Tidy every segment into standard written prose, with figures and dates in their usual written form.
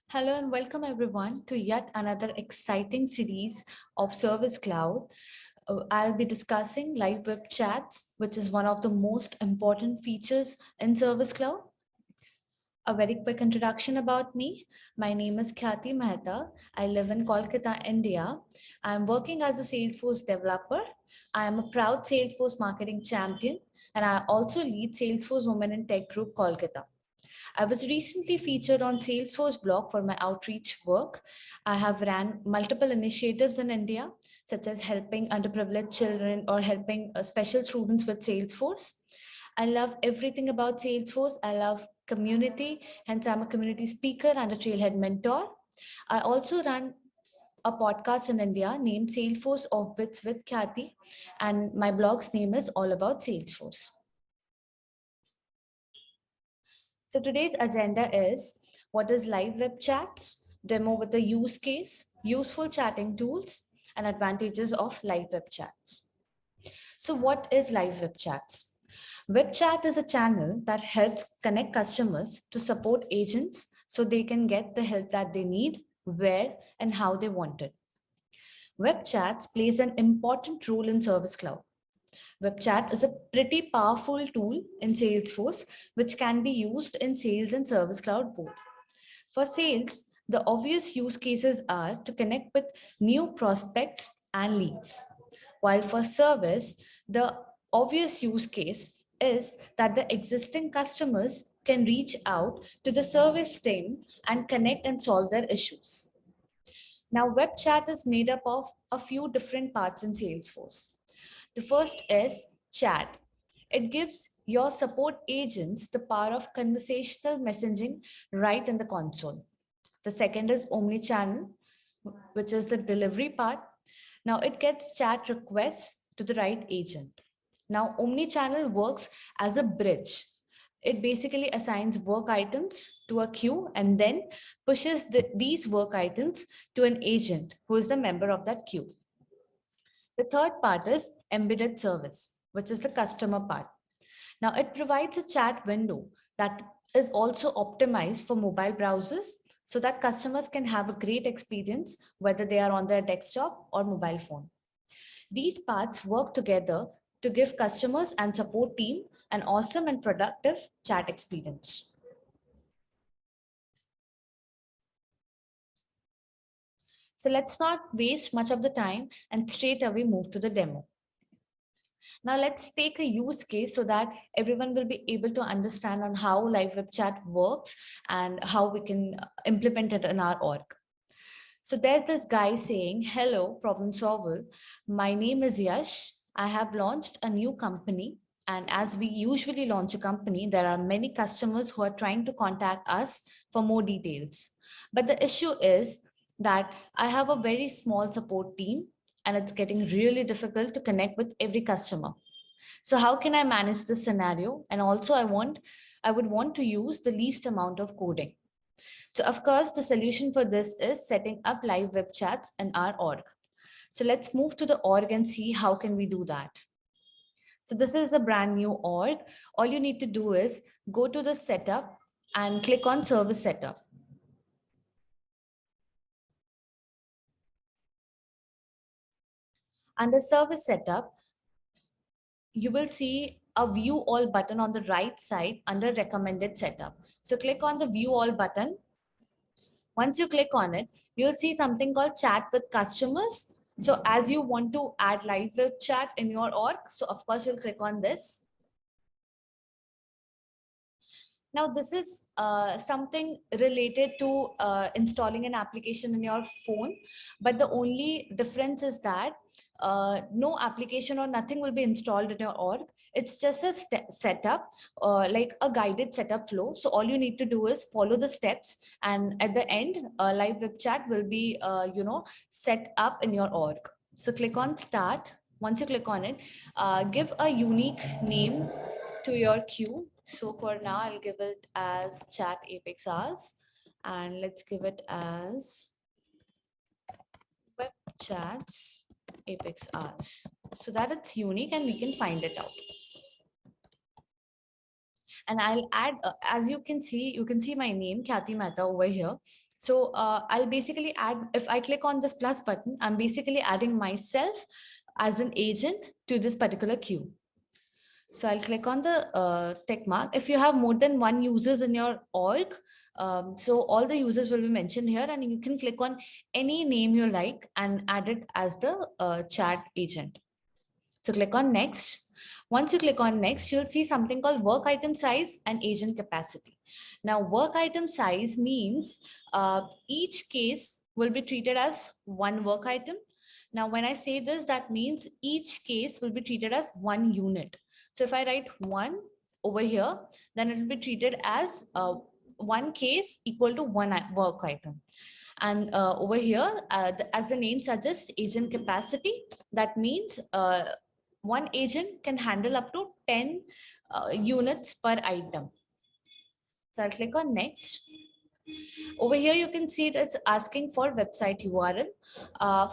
Hello and welcome everyone to yet another exciting series of Service Cloud. I'll be discussing live web chats, which is one of the most important features in Service Cloud. A very quick introduction about me. My name is Khyati Mehta. I live in Kolkata, India. I'm working as a Salesforce developer. I am a proud Salesforce marketing champion, and I also lead Salesforce Women in Tech Group Kolkata. I was recently featured on Salesforce blog for my outreach work. I have ran multiple initiatives in India, such as helping underprivileged children or helping special students with Salesforce. I love everything about Salesforce. I love community, hence I'm a community speaker and a trailhead mentor. I also run a podcast in India named Salesforce Orbits with Kathy, and my blog's name is all about Salesforce. So today's agenda is what is live web chats, demo with the use case, useful chatting tools, and advantages of live web chats. So what is live web chats? Web chat is a channel that helps connect customers to support agents so they can get the help that they need, where, and how they want it. Web chats plays an important role in Service Cloud. Web chat is a pretty powerful tool in Salesforce, which can be used in Sales and Service Cloud both. For sales, the obvious use cases are to connect with new prospects and leads. While for service, the obvious use case is that the existing customers can reach out to the service team and connect and solve their issues. Now, web chat is made up of a few different parts in Salesforce. The first is chat. It gives your support agents the power of conversational messaging right in the console. The second is omni-channel, which is the delivery part. Now it gets chat requests to the right agent. Now omni-channel works as a bridge. It basically assigns work items to a queue and then pushes these work items to an agent who is the member of that queue. The third part is embedded service, which is the customer part. Now it provides a chat window that is also optimized for mobile browsers so that customers can have a great experience whether they are on their desktop or mobile phone. These parts work together to give customers and support team an awesome and productive chat experience. So let's not waste much of the time and straight away move to the demo. Now let's take a use case so that everyone will be able to understand on how live web chat works and how we can implement it in our org. So there's this guy saying, hello, problem solver. My name is Yash. I have launched a new company. And as we usually launch a company, there are many customers who are trying to contact us for more details. But the issue is that I have a very small support team and it's getting really difficult to connect with every customer. So how can I manage this scenario? And also I would want to use the least amount of coding. So of course, the solution for this is setting up live web chats in our org. So let's move to the org and see how can we do that. So this is a brand new org. All you need to do is go to the setup and click on service setup. Under service setup, you will see a view all button on the right side under recommended setup. So click on the view all button. Once you click on it, you'll see something called chat with customers. So as you want to add live web chat in your org, so of course you'll click on this. Now, this is something related to installing an application in your phone, but the only difference is that no application or nothing will be installed in your org. It's just a setup, like a guided setup flow. So all you need to do is follow the steps, and at the end, live web chat will be, set up in your org. So click on start. Once you click on it, give a unique name to your queue. So for now, I'll give it as chat apex hours, and let's give it as web chats apex hours so that it's unique and we can find it out. And I'll add, as you can see my name, Khyati Mehta over here. So I'll basically add, if I click on this plus button, I'm basically adding myself as an agent to this particular queue. So I'll click on the tick mark. If you have more than one users in your org, so all the users will be mentioned here, and you can click on any name you like and add it as the chat agent. So click on next. Once you click on next, you'll see something called work item size and agent capacity. Now, work item size means each case will be treated as one work item. Now, when I say this, that means each case will be treated as one unit. So if I write one over here, then it will be treated as one case equal to one work item. And over here, as the name suggests, agent capacity, that means one agent can handle up to 10 units per item. So I'll click on next. Over here, you can see it's asking for website URL.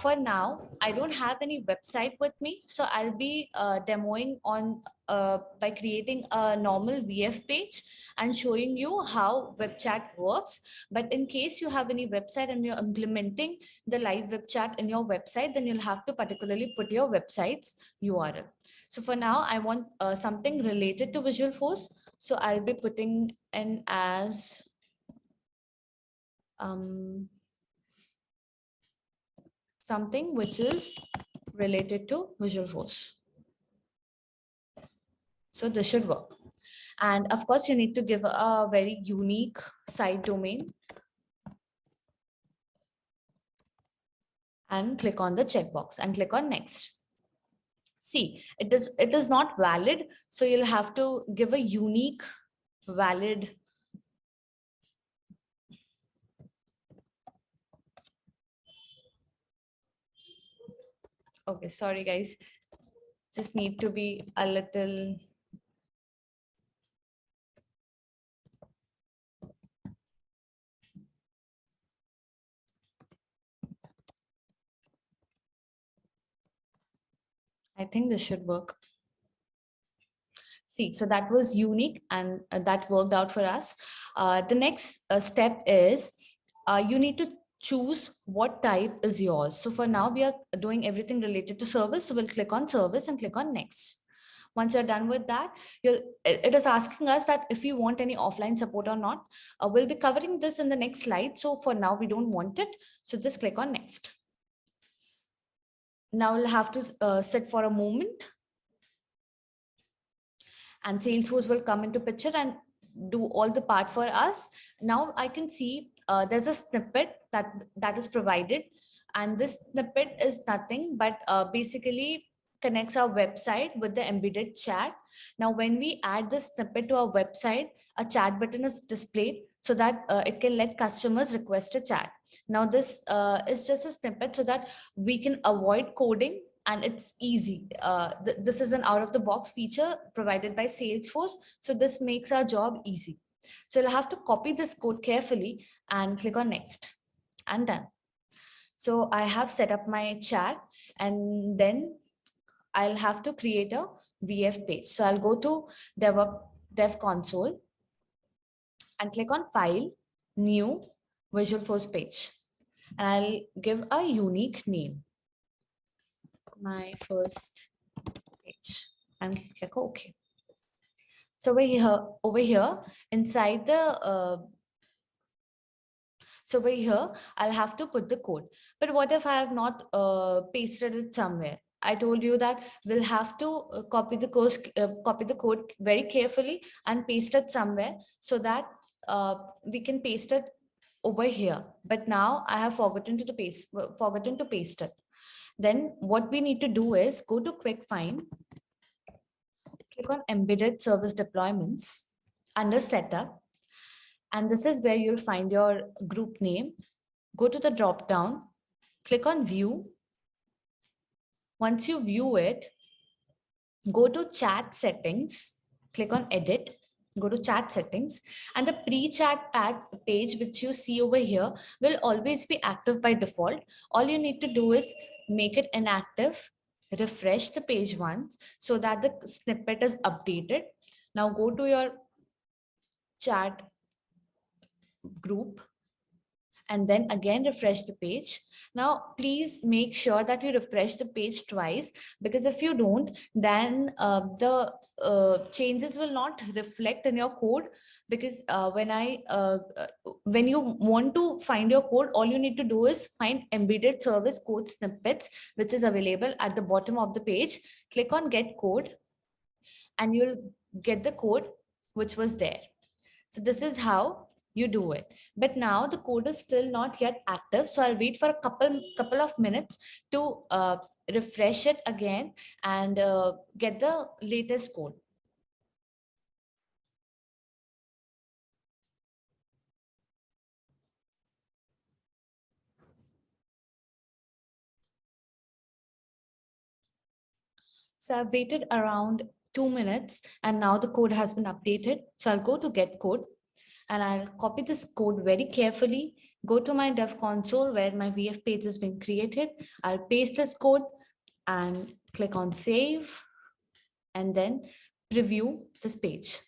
For now, I don't have any website with me, so I'll be demoing on by creating a normal VF page and showing you how web chat works. But in case you have any website and you're implementing the live web chat in your website, then you'll have to particularly put your website's URL. So for now, I want something related to Visualforce. So I'll be putting in as something which is related to Visualforce. So this should work. And of course, you need to give a very unique site domain and click on the checkbox and click on next. See, it is not valid. So you'll have to give a unique valid. Okay, sorry guys. Just need to be a little. I think this should work. See, so that was unique and that worked out for us. The next step is you need to choose what type is yours. So for now, we are doing everything related to service. So we'll click on service and click on next. Once you're done with that, it is asking us that if you want any offline support or not. We'll be covering this in the next slide. So for now, we don't want it. So just click on next. Now we'll have to sit for a moment. And Salesforce will come into picture and do all the part for us. Now I can see there's a snippet that is provided, and this snippet is nothing but basically connects our website with the embedded chat. Now, when we add this snippet to our website, a chat button is displayed so that it can let customers request a chat. Now, this is just a snippet so that we can avoid coding, and it's easy. This is an out of the box feature provided by Salesforce. So this makes our job easy. So you'll have to copy this code carefully and click on next and done. So I have set up my chat, and then I'll have to create a VF page. So I'll go to Dev Console and click on File, New, Visualforce page. And I'll give a unique name. My first page and click OK. So over here inside the so over here I'll have to put the code. But what if I have not pasted it somewhere? I told you that we'll have to copy the code very carefully and paste it somewhere so that we can paste it over here. But now I have forgotten to paste it. Then what we need to do is go to Quick Find, click on Embedded Service Deployments under Setup, and this is where you'll find your group name. Go to the drop down, click on View. Once you view it, go to Chat Settings, click on Edit, go to Chat Settings, and the pre-chat page which you see over here will always be active by default. All you need to do is make it inactive, refresh the page once so that the snippet is updated. Now go to your chat group and then again refresh the page. Now, please make sure that you refresh the page twice, because if you don't, then the changes will not reflect in your code. Because when you want to find your code, all you need to do is find embedded service code snippets, which is available at the bottom of the page. Click on get code, and you'll get the code which was there. So this is how you do it. But now the code is still not yet active. So I'll wait for a couple of minutes to refresh it again and get the latest code. So I've waited around 2 minutes and now the code has been updated. So I'll go to get code and I'll copy this code very carefully, go to my dev console where my VF page has been created. I'll paste this code and click on save and then preview this page.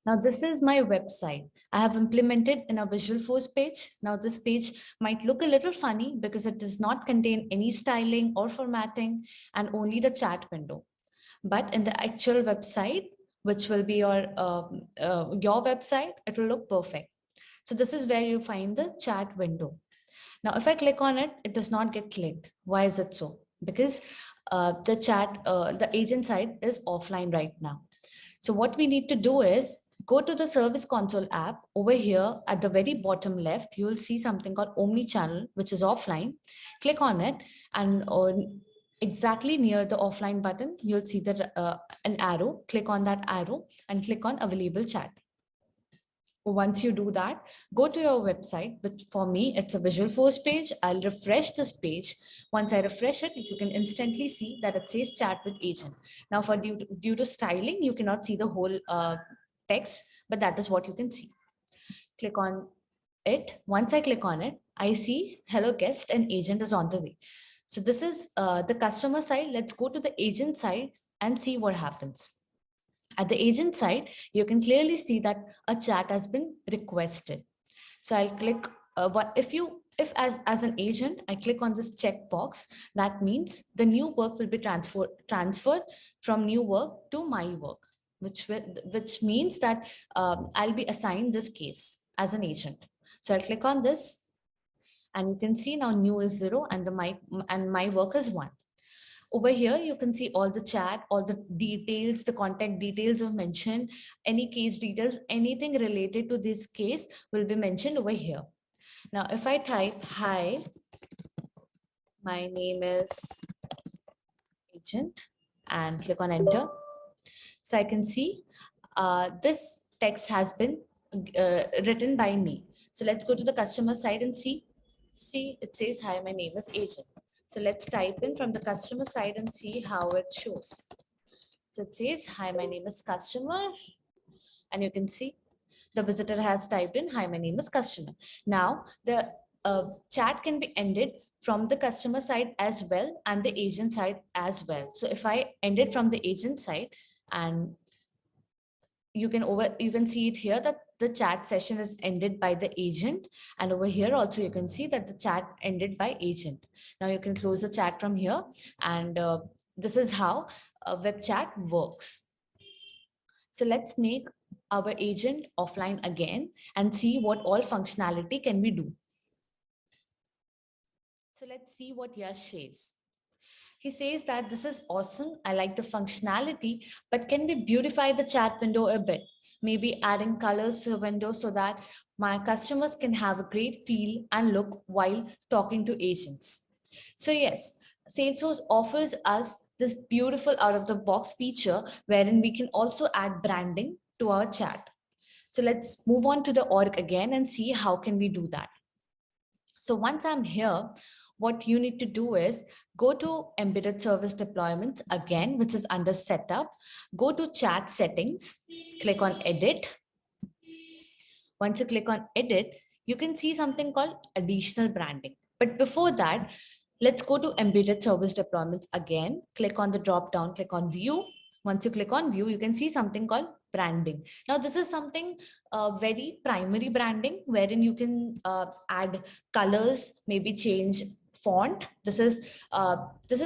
Now this is my website. I have implemented in a Visualforce page. Now this page might look a little funny because it does not contain any styling or formatting and only the chat window. But in the actual website, which will be your website, it will look perfect. So this is where you find the chat window. Now, if I click on it, it does not get clicked. Why is it so? Because the agent side is offline right now. So what we need to do is go to the Service Console app. Over here at the very bottom left, you will see something called Omnichannel, which is offline. Click on it, and exactly near the offline button, you'll see an arrow. Click on that arrow and click on Available Chat. Once you do that, go to your website. But for me, it's a Visualforce page. I'll refresh this page. Once I refresh it, you can instantly see that it says chat with agent. Now, for due to styling, you cannot see the whole text, but that is what you can see. Click on it. Once I click on it, I see hello guest and agent is on the way. So this is the customer side. Let's go to the agent side and see what happens. At the agent side, you can clearly see that a chat has been requested. So I'll click, if as an agent, I click on this checkbox, that means the new work will be transferred from new work to my work, which means that I'll be assigned this case as an agent. So I'll click on this and you can see now new is 0 and my work is 1. Over here, you can see all the chat, all the details, the contact details are mentioned, any case details, anything related to this case will be mentioned over here. Now, if I type, hi, my name is agent and click on enter. So I can see this text has been written by me. So let's go to the customer side and see. See, it says, hi, my name is agent. So let's type in from the customer side and see how it shows. So it says, hi, my name is customer. And you can see the visitor has typed in, hi, my name is customer. Now the chat can be ended from the customer side as well and the agent side as well. So if I end it from the agent side, and you can see it here that the chat session is ended by the agent, and over here also you can see that the chat ended by agent. Now you can close the chat from here, and this is how web chat works. So let's make our agent offline again and see what all functionality can we do. So let's see what Yash says. He says that this is awesome. I like the functionality, but can we beautify the chat window a bit? Maybe adding colors to the window so that my customers can have a great feel and look while talking to agents. So yes, Salesforce offers us this beautiful out of the box feature wherein we can also add branding to our chat. So let's move on to the org again and see how can we do that. So once I'm here, what you need to do is go to embedded service deployments again, which is under setup, go to chat settings, click on edit. Once you click on edit, you can see something called additional branding. But before that, let's go to embedded service deployments again, click on the drop down, click on view, Once you click on view, you can see something called branding. Now, this is something very primary branding, wherein you can add colors, maybe change font. This is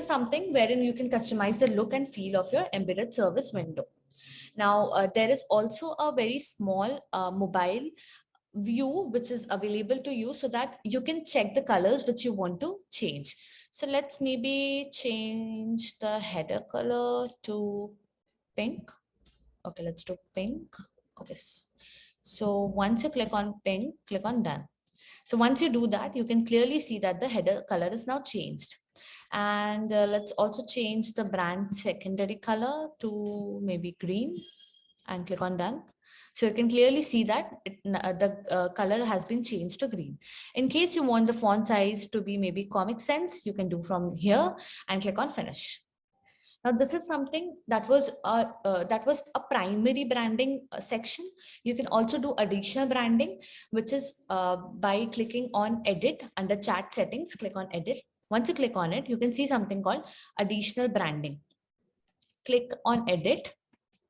something wherein you can customize the look and feel of your embedded service window. Now, there is also a very small mobile view which is available to you, so that you can check the colors which you want to change. So let's maybe change the header color to pink. Okay, let's do pink. Okay. So once you click on pink, click on done. So once you do that, you can clearly see that the header color is now changed. And let's also change the brand secondary color to maybe green and click on done. So you can clearly see that the color has been changed to green. In case you want the font size to be maybe Comic Sans, you can do from here and click on finish. Now, this is something that was a primary branding section. You can also do additional branding, which is by clicking on edit under chat settings, click on edit. Once you click on it, you can see something called additional branding. Click on edit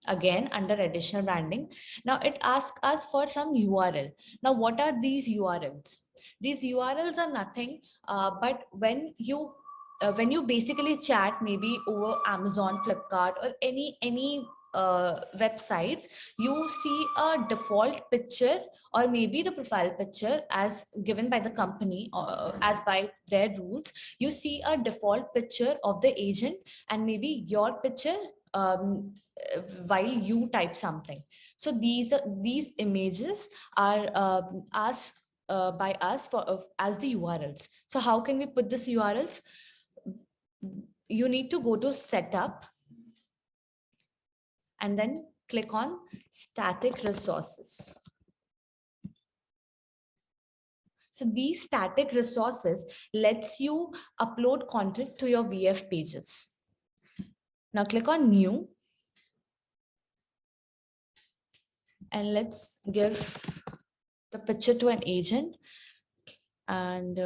again under additional branding. Now it asks us for some URL. Now, what are these URLs? These URLs are nothing but when you basically chat maybe over Amazon, Flipkart, or any websites, you see a default picture or maybe the profile picture as given by the company or as by their rules. You see a default picture of the agent and maybe your picture while you type something. So these images are asked by us for as the URLs. So how can we put this URLs? You need to go to setup and then click on static resources. So these static resources lets you upload content to your VF pages. Now click on new and let's give the picture to an agent, and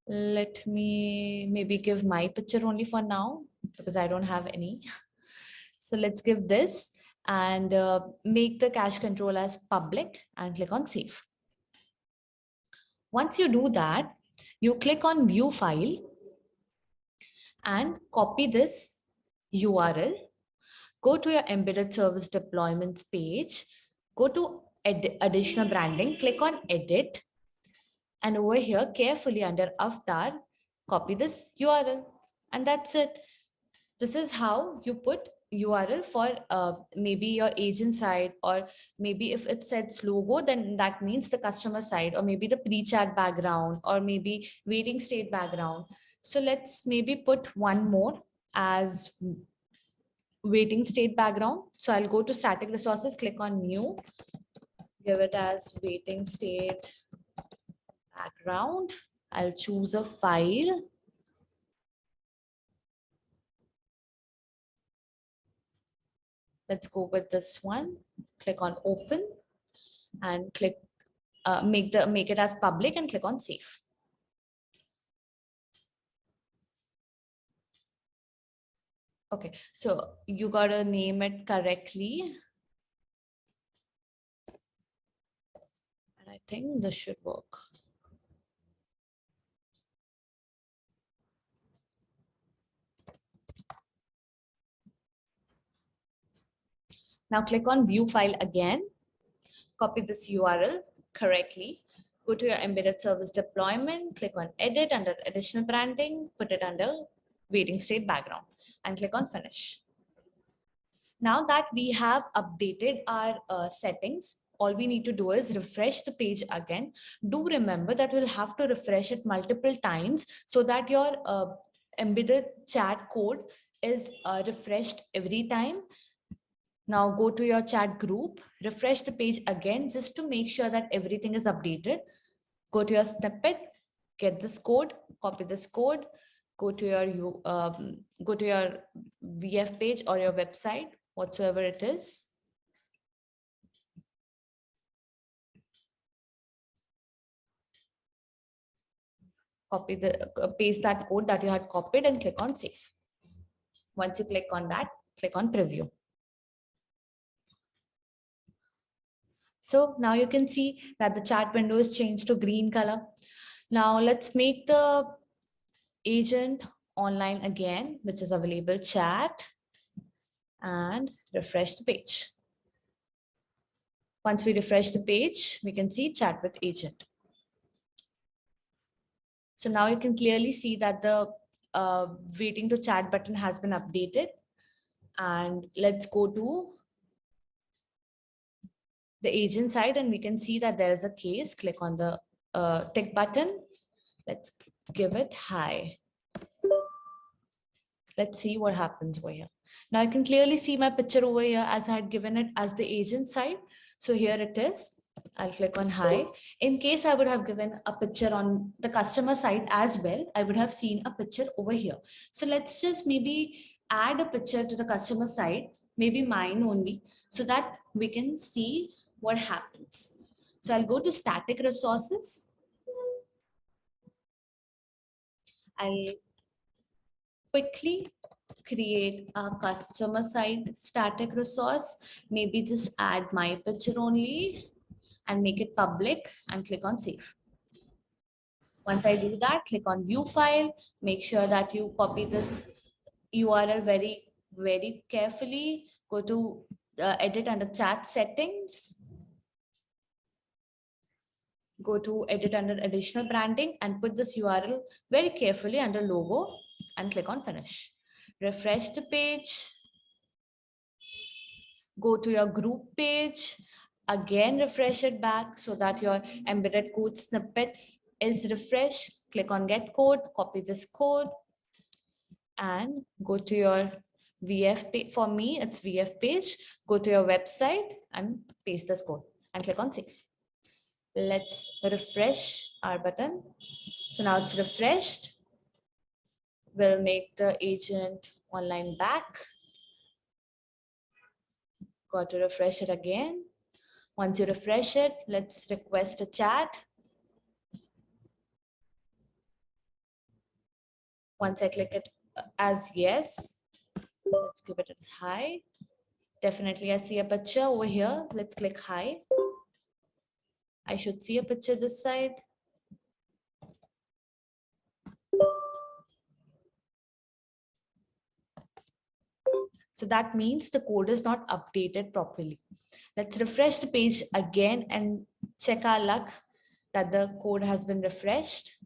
let me maybe give my picture only for now because I don't have any. So let's give this and make the cache control as public and click on save. Once you do that, you click on view file and copy this URL. Go to your embedded service deployments page, go to additional branding, click on edit, and over here carefully under avatar, copy this URL, and that's it. This is how you put URL for maybe your agent side, or maybe if it says logo, then that means the customer side, or maybe the pre-chat background, or maybe waiting state background. So let's maybe put one more as waiting state background. So I'll go to static resources, click on new, give it as waiting state background. I'll choose a file. Let's go with this one. Click on open and click make it as public and click on save. Okay, so you gotta name it correctly. And I think this should work. Now click on view file again, copy this URL correctly, go to your embedded service deployment, click on edit under additional branding, put it under waiting state background and click on finish. Now that we have updated our settings, all we need to do is refresh the page again. Do remember that we'll have to refresh it multiple times so that your embedded chat code is refreshed every time. Now go to your chat group, refresh the page again just to make sure that everything is updated. Go to your snippet, get this code, copy this code, go to your VF page or your website, whatsoever it is. Paste that code that you had copied and click on save. Once you click on that, click on preview. So now you can see that the chat window is changed to green color. Now let's make the agent online again, which is available chat, and refresh the page. Once we refresh the page, we can see chat with agent. So now you can clearly see that the waiting to chat button has been updated. And let's go to the agent side and we can see that there is a case. Click on the tick button. Let's give it hi. Let's see what happens over here. Now I can clearly see my picture over here as I had given it as the agent side. So here it is. I'll click on hi. In case I would have given a picture on the customer side as well, I would have seen a picture over here. So let's just maybe add a picture to the customer side, maybe mine only, so that we can see what happens. So I'll go to static resources. I'll quickly create a customer side static resource, maybe just add my picture only and make it public and click on save. Once I do that, click on view file, make sure that you copy this URL very carefully, go to edit under chat settings, go to edit under additional branding and put this URL very carefully under logo and click on finish. Refresh the page, go to your group page, again refresh it back so that your embedded code snippet is refreshed. Click on get code, copy this code and go to your VF page. For me, it's VF page. Go to your website and paste this code and click on save. Let's refresh our button. So now it's refreshed. We'll make the agent online back. Got to refresh it again. Once you refresh it, let's request a chat. Once I click it as yes, let's give it a hi. Definitely I see a picture over here. Let's click hi. I should see a picture this side. So that means the code is not updated properly. Let's refresh the page again and check our luck that the code has been refreshed.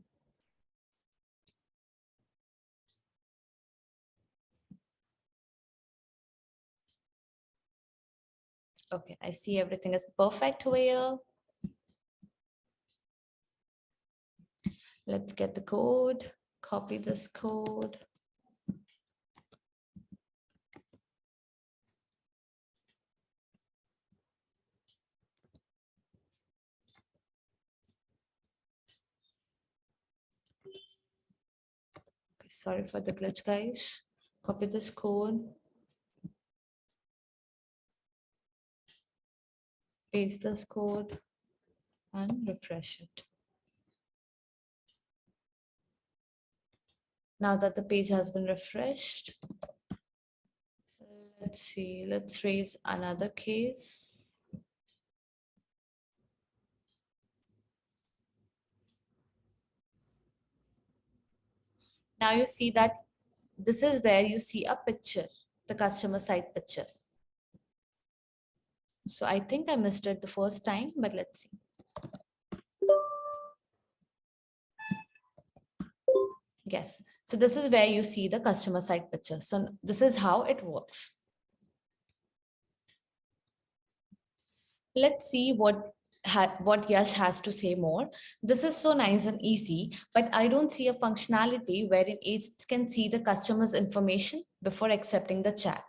Okay, I see everything is perfect over here. Let's get the code, copy this code. Okay, sorry for the glitch, guys. Copy this code. Paste this code and refresh it. Now that the page has been refreshed, let's see, let's raise another case. Now you see that this is where you see a picture, the customer side picture. So I think I missed it the first time, but let's see. Yes, so this is where you see the customer side picture. So this is how it works. Let's see what Yash has to say more. This is so nice and easy, but I don't see a functionality wherein agents can see the customer's information before accepting the chat.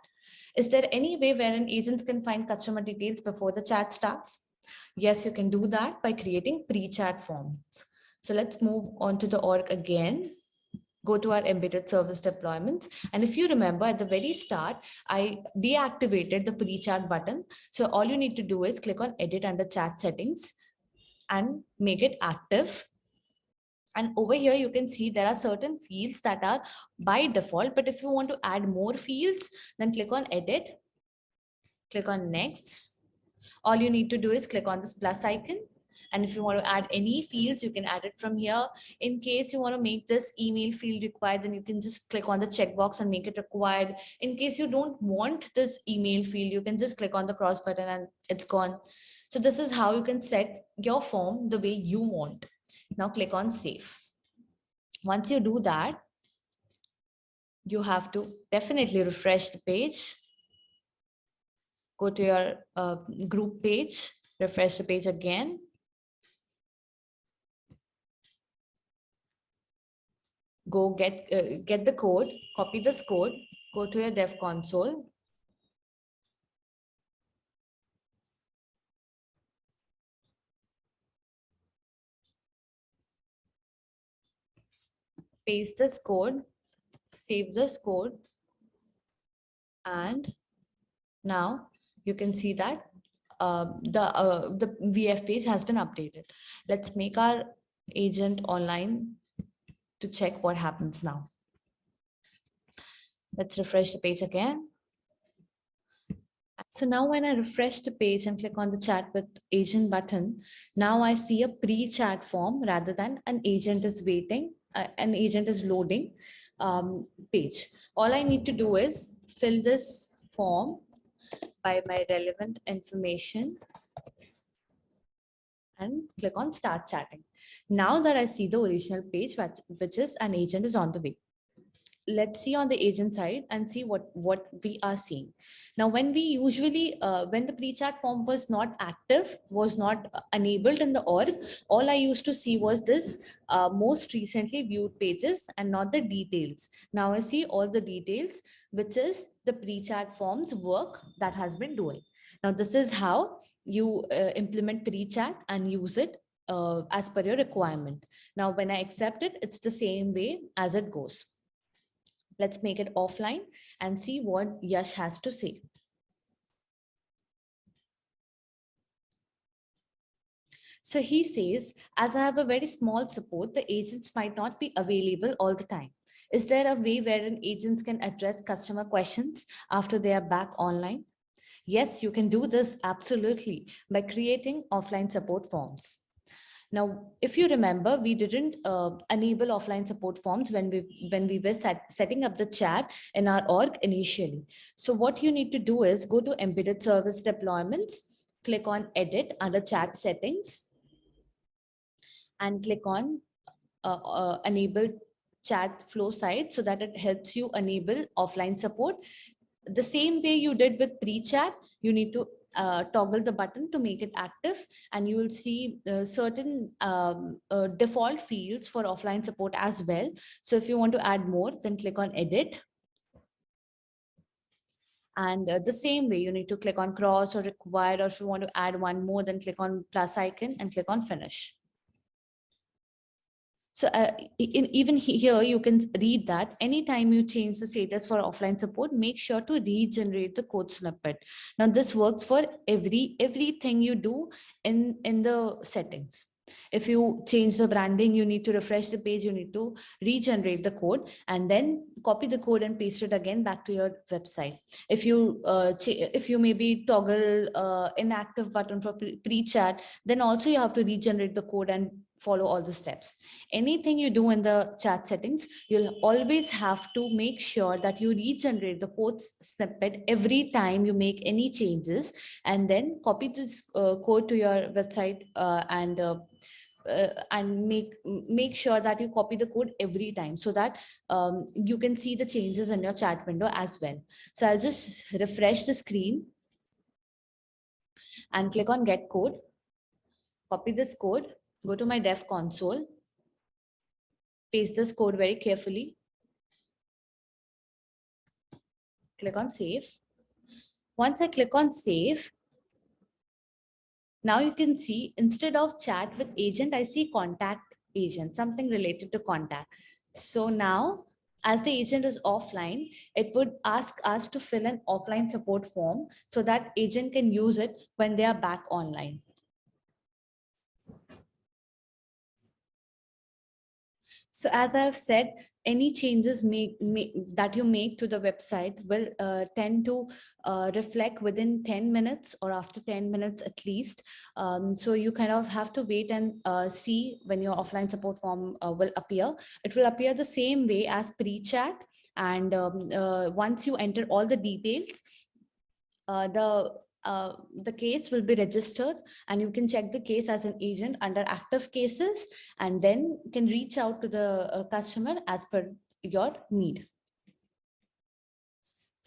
Is there any way wherein agents can find customer details before the chat starts? Yes, you can do that by creating pre-chat forms. So let's move on to the org again. Go to our embedded service deployments. And if you remember at the very start, I deactivated the pre-chat button. So all you need to do is click on edit under chat settings and make it active. And over here, you can see there are certain fields that are by default, but if you want to add more fields, then click on edit, click on next. All you need to do is click on this plus icon. And if you want to add any fields, you can add it from here. In case you want to make this email field required, then you can just click on the checkbox and make it required. In case you don't want this email field, you can just click on the cross button and it's gone. So this is how you can set your form the way you want. Now click on save. Once you do that, you have to definitely refresh the page. Go to your group page, refresh the page again. Go get the code, copy this code, go to your dev console. Paste this code, save this code, and now you can see that the VF page has been updated. Let's make our agent online to check what happens now. Let's refresh the page again. So now when I refresh the page and click on the chat with agent button, now I see a pre-chat form rather than an agent is waiting, an agent is loading page. All I need to do is fill this form by my relevant information and click on start chatting. Now that I see the original page, which is an agent is on the way. Let's see on the agent side and see what we are seeing. Now, when we usually, when the pre-chat form was not active, was not enabled in the org, all I used to see was this most recently viewed pages and not the details. Now I see all the details, which is the pre-chat forms work that has been doing. Now, this is how you implement pre-chat and use it as per your requirement. Now, when I accept it, it's the same way as it goes. Let's make it offline and see what Yash has to say. So he says, as I have a very small support, the agents might not be available all the time. Is there a way wherein agents can address customer questions after they are back online? Yes, you can do this absolutely by creating offline support forms. Now, if you remember, we didn't enable offline support forms when we were setting up the chat in our org initially. So what you need to do is go to embedded service deployments, click on edit under chat settings, and click on enable chat flow site so that it helps you enable offline support. The same way you did with pre-chat, you need to toggle the button to make it active, and you will see certain default fields for offline support as well. So if you want to add more, then click on edit. And the same way you need to click on cross or required, or if you want to add one more, then click on plus icon and click on finish. So even here, you can read that anytime you change the status for offline support, make sure to regenerate the code snippet. Now, this works for everything you do in the settings. If you change the branding, you need to refresh the page, you need to regenerate the code and then copy the code and paste it again back to your website. If you maybe toggle inactive button for pre-chat, then also you have to regenerate the code and follow all the steps. Anything you do in the chat settings, you'll always have to make sure that you regenerate the code snippet every time you make any changes, and then copy this code to your website and make sure that you copy the code every time so that you can see the changes in your chat window as well. So I'll just refresh the screen and click on get code, copy this code, go to my dev console, paste this code very carefully, click on save. Once I click on save, now you can see instead of chat with agent, I see contact agent, something related to contact. So now as the agent is offline, it would ask us to fill an offline support form so that agent can use it when they are back online. So as I've said, any changes that you make to the website will tend to reflect within 10 minutes or after 10 minutes at least. So you kind of have to wait and see when your offline support form will appear. It will appear the same way as pre-chat. And once you enter all the details, uh, the the case will be registered, and you can check the case as an agent under active cases, and then can reach out to the customer as per your need.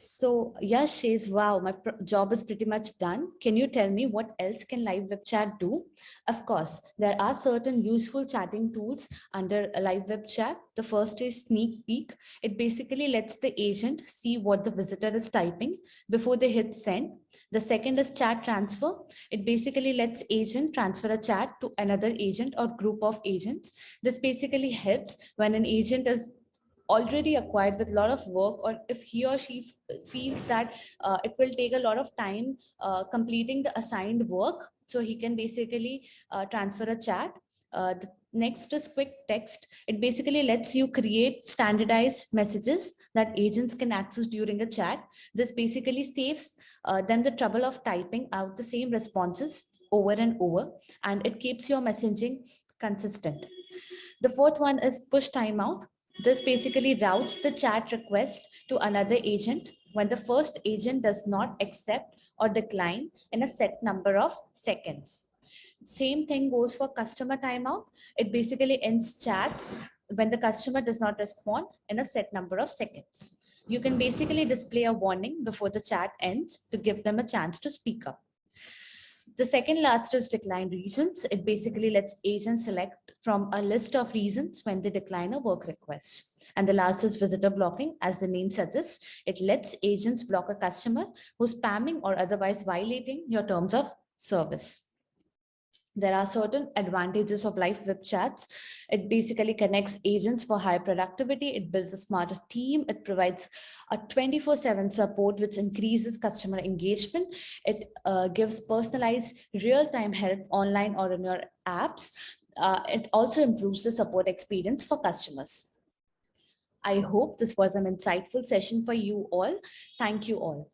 So Yash says, wow, my job is pretty much done. Can you tell me what else can live web chat do? Of course, there are certain useful chatting tools under a live web chat. The first is sneak peek. It basically lets the agent see what the visitor is typing before they hit send. The second is chat transfer. It basically lets agent transfer a chat to another agent or group of agents. This basically helps when an agent is already acquired with a lot of work, or if he or she feels that it will take a lot of time completing the assigned work, so he can basically transfer a chat. The next is quick text. It basically lets you create standardized messages that agents can access during a chat. This basically saves them the trouble of typing out the same responses over and over, and it keeps your messaging consistent. The fourth one is push timeout. This basically routes the chat request to another agent when the first agent does not accept or decline in a set number of seconds. Same thing goes for customer timeout. It basically ends chats when the customer does not respond in a set number of seconds. You can basically display a warning before the chat ends to give them a chance to speak up. The second last is decline reasons. It basically lets agents select from a list of reasons when they decline a work request. And the last is visitor blocking. As the name suggests, it lets agents block a customer who's spamming or otherwise violating your terms of service. There are certain advantages of live web chats. It basically connects agents for high productivity. It builds a smarter team. It provides a 24/7 support, which increases customer engagement. It gives personalized real-time help online or in your apps. It also improves the support experience for customers. I hope this was an insightful session for you all. Thank you all.